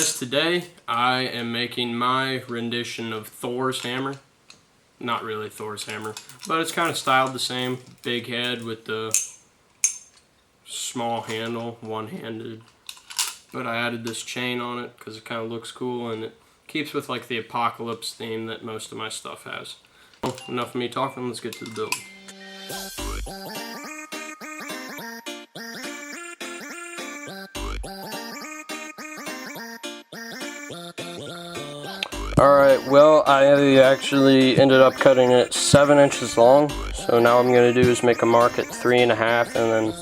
guys, today I am making my rendition of Thor's hammer. Not really Thor's hammer, but it's kind of styled the same. Big head with the small handle, one-handed. But I added this chain on it because it kind of looks cool and it keeps with like the apocalypse theme that most of my stuff has. Well, enough of me talking, let's get to the build. Alright, well, I actually ended up cutting it 7 inches long, so now what I'm going to do is make a mark at 3.5 and then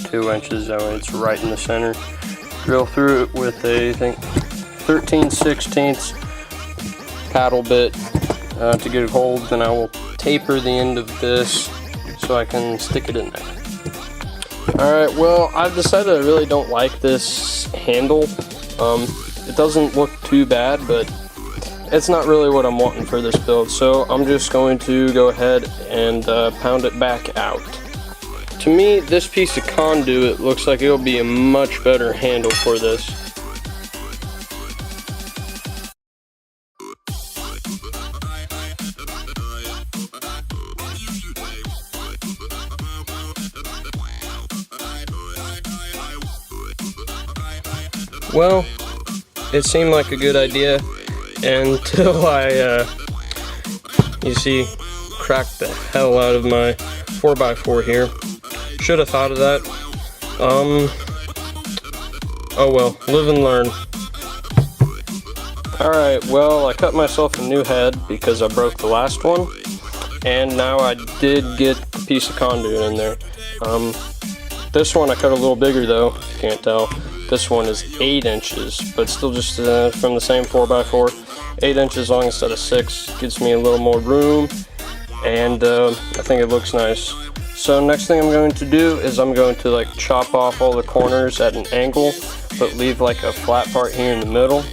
2 inches, that way it's right in the center. Drill through it with a, I think, 13/16 paddle bit to get it hold, then I will taper the end of this so I can stick it in there. Alright, well, I've decided I really don't like this handle. It doesn't look too bad, but it's not really what I'm wanting for this build, so I'm just going to go ahead and pound it back out. To me, this piece of conduit looks like it'll be a much better handle for this. Well, it seemed like a good idea until I, you see, cracked the hell out of my 4x4 here. Should have thought of that. Oh well, live and learn. Alright, well, I cut myself a new head because I broke the last one, and now I did get the piece of conduit in there. This one I cut a little bigger though, if you can't tell. This one is 8 inches, but still just from the same 4x4. 8 inches long instead of 6. Gives me a little more room, and I think it looks nice. So next thing I'm going to do is I'm going to like chop off all the corners at an angle, but leave like a flat part here in the middle.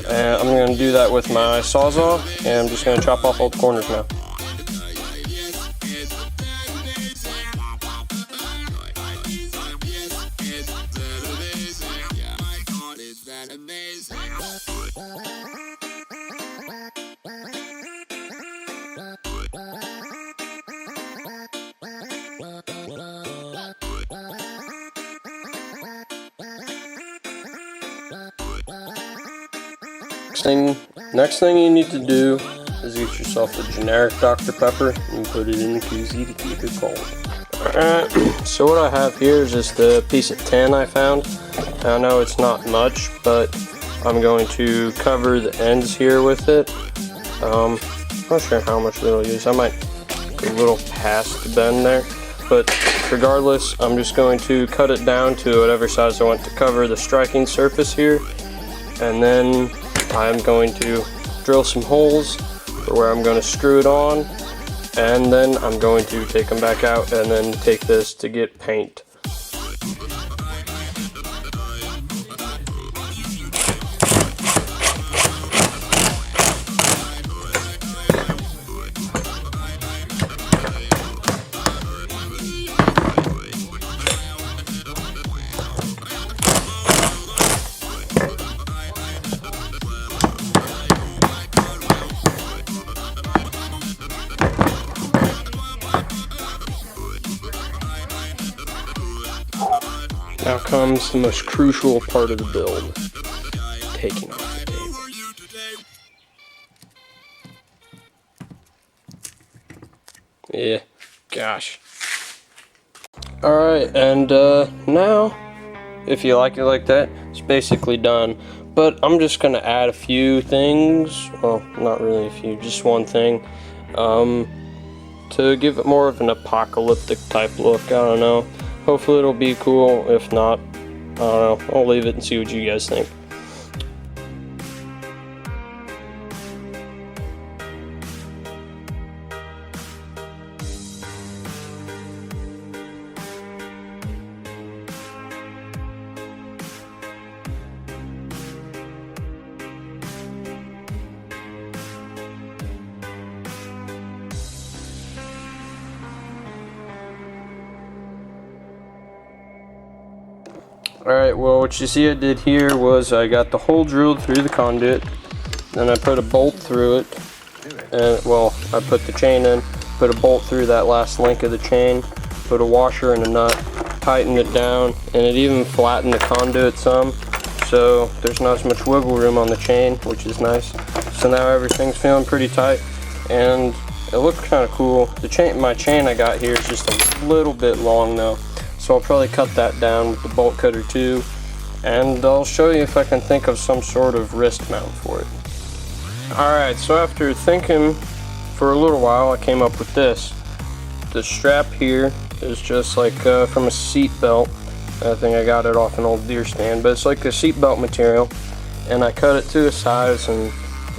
And I'm going to do that with my Sawzall, and I'm just going to chop off all the corners now. Next thing you need to do is get yourself a generic Dr. Pepper and put it in the koozie to keep it cold. So what I have here is just a piece of tin I found. I know it's not much, but I'm going to cover the ends here with it. I'm not sure how much it'll use. I might go a little past the bend there, but regardless, I'm just going to cut it down to whatever size I want to cover the striking surface here, and then I'm going to drill some holes for where I'm going to screw it on, and then I'm going to take them back out and then take this to get paint. Now comes the most crucial part of the build, taking off the tape. Yeah, gosh. Alright, and now, if you like it like that, it's basically done. But I'm just going to add a few things, well, not really a few, just one thing, to give it more of an apocalyptic type look. I don't know. Hopefully it'll be cool. If not, I don't know. I'll leave it and see what you guys think. Alright, well, what you see I did here was I got the hole drilled through the conduit, then I put a bolt through it, and, well, I put the chain in, put a bolt through that last link of the chain, put a washer and a nut, tightened it down, and it even flattened the conduit some, so there's not as much wiggle room on the chain, which is nice. So now everything's feeling pretty tight, and it looks kind of cool. My chain I got here is just a little bit long though, so I'll probably cut that down with the bolt cutter too, and I'll show you if I can think of some sort of wrist mount for it. Alright, so after thinking for a little while, I came up with this. The strap here is just like from a seat belt. I think I got it off an old deer stand, but it's like a seat belt material, and I cut it to a size, and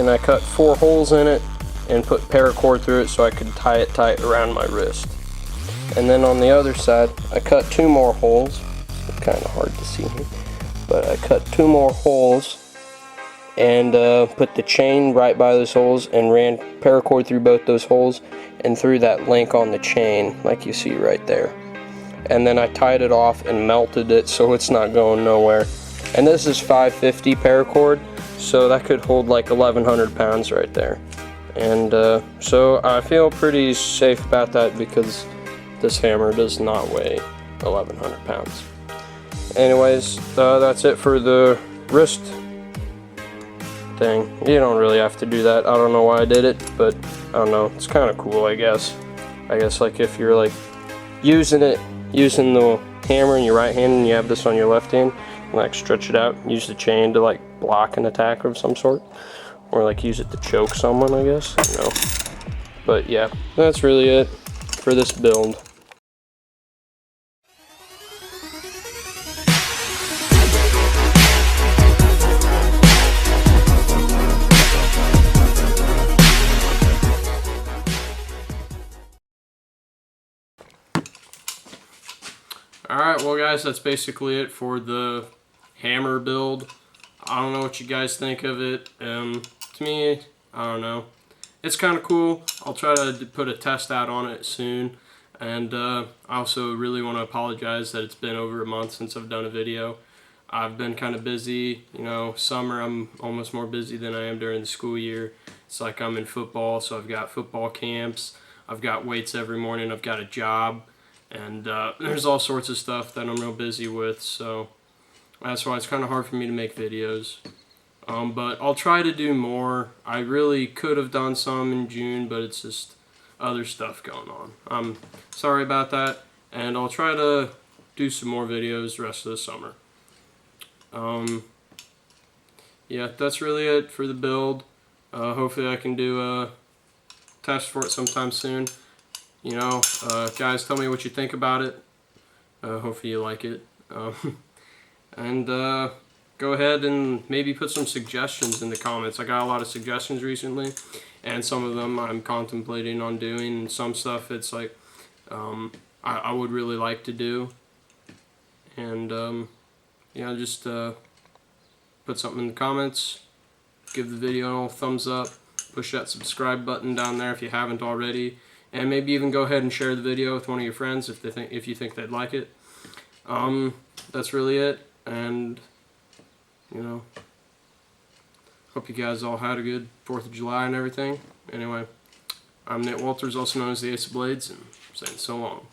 I cut 4 holes in it and put paracord through it so I could tie it tight around my wrist. And then on the other side, I cut 2 more holes. It's kind of hard to see here, but I cut 2 more holes and put the chain right by those holes and ran paracord through both those holes and through that link on the chain like you see right there. And then I tied it off and melted it so it's not going nowhere. And this is 550 paracord, so that could hold like 1,100 pounds right there. And so I feel pretty safe about that because this hammer does not weigh 1,100 pounds. Anyways, that's it for the wrist thing. You don't really have to do that. I don't know why I did it, but I don't know. It's kind of cool, I guess. I guess like if you're like using the hammer in your right hand and you have this on your left hand, and like stretch it out, use the chain to like block an attack of some sort, or like use it to choke someone, I guess. You know. But yeah, that's really it for this build. Alright, well guys, that's basically it for the hammer build. I don't know what you guys think of it. To me, I don't know. It's kind of cool. I'll try to put a test out on it soon. And I also really want to apologize that it's been over a month since I've done a video. I've been kind of busy. You know, summer I'm almost more busy than I am during the school year. It's like I'm in football, so I've got football camps. I've got weights every morning. I've got a job. And there's all sorts of stuff that I'm real busy with, so that's why it's kind of hard for me to make videos. But I'll try to do more. I really could have done some in June, but it's just other stuff going on. I'm sorry about that, and I'll try to do some more videos the rest of the summer. Yeah, that's really it for the build. Hopefully I can do a test for it sometime soon. You know, guys, tell me what you think about it. Hopefully you like it. And go ahead and maybe put some suggestions in the comments. I got a lot of suggestions recently, and some of them I'm contemplating on doing, and some stuff it's like I would really like to do. And yeah, just put something in the comments, give the video a thumbs up, push that subscribe button down there if you haven't already. And maybe even go ahead and share the video with one of your friends if you think they'd like it. That's really it, and you know, hope you guys all had a good 4th of July and everything. Anyway, I'm Nate Walters, also known as the Ace of Blades, and saying so long.